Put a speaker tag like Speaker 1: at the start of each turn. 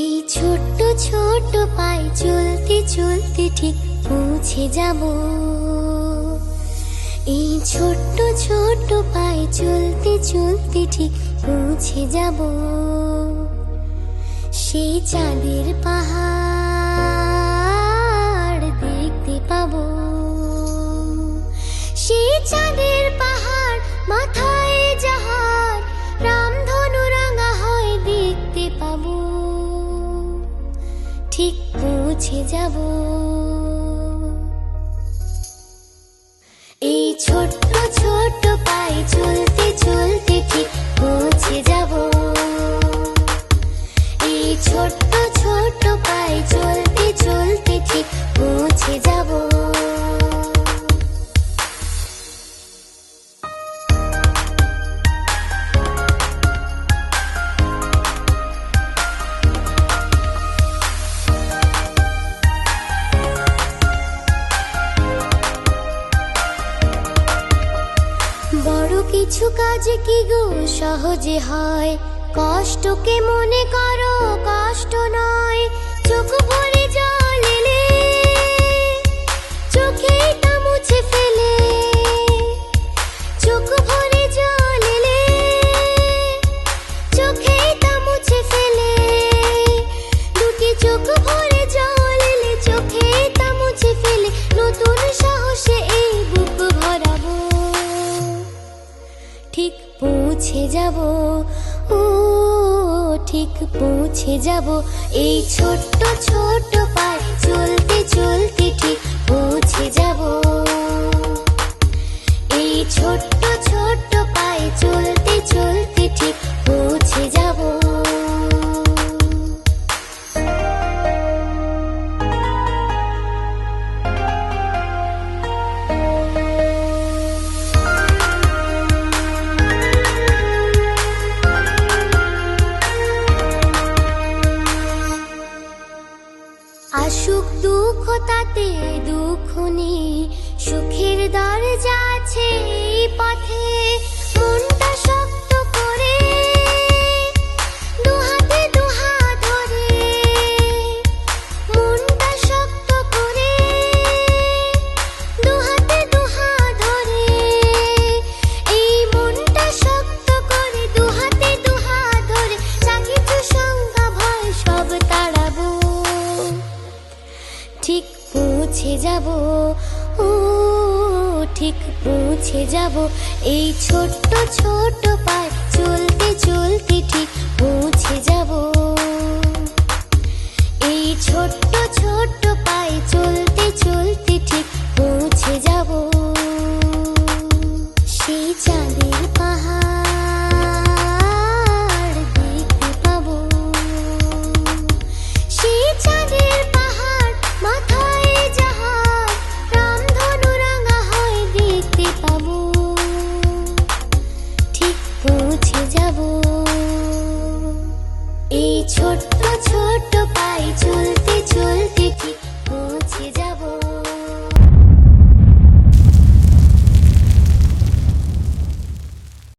Speaker 1: এই ছোট্ট ছোট্ট পায়ে চলতে চলতে ঠিক পৌঁছে যাব। এই ছোট্ট ছোট্ট পায়ে চলতে চলতে ঠিক পৌঁছে যাব সেই চাঁদের পাহাড় দেখতে পাবো। সেই চাঁদের পাহাড় মাথায় যাহার রামধনু রাঙা হয় দেখতে পাবো। ঠিক পৌঁছে যাব। এই ছোট্ট ছোট্ট পায়ে চলতে চলতে ঠিক পৌঁছে যাব। এই ছোট্ট ছোট্ট পায়ে চলতে চলতে ঠিক পৌঁছে যাব। বড় কিছু কাজ কি গো সহজে হয়, কষ্টকে মনে করো কষ্ট নয়। চোখ ভরে জল এলে চোখে তা মুছে ফেলে, চোখ ভরে জল এলে চোখে তা মুছে ফেলে। দুটি চোখ ভরে জল এলে চোখে তা মুছে ফেলে, নতুন সাহসে এই বুক ভরাবো। ঠিক পৌঁছে যাব, ও ঠিক পৌঁছে যাব। এই ছোট্ট ছোট্ট পায়ে চলতে চলতে ঠিক পৌঁছে যাব। এই ছোট্ট ছোট্ট পায়ে চলতে চলতে ঠিক পৌঁছে যাব। আসুক দুঃখ তাতে দুঃখ নেই, সুখের দরজা আছে এই পথে। মনটা শক্ত করে দুহাতে দুহাত ধরে, মনটা শক্ত করে দুহাতে দুহাত ধরে। এই মনটা শক্ত করে দুহাতে দুহাত ধরে, যা কিছু শঙ্কা ভয় সব তাড়াবো। ঠিক পৌঁছে যাব, ও ঠিক পৌঁছে যাব। এই ছোট্ট ছোট্ট পায়ে চলতে চলতে ঠিক পৌঁছে যাব। এই ছোট্ট ছোট্ট পায়ে চলতে চলতে ঠিক পৌঁছে যাব।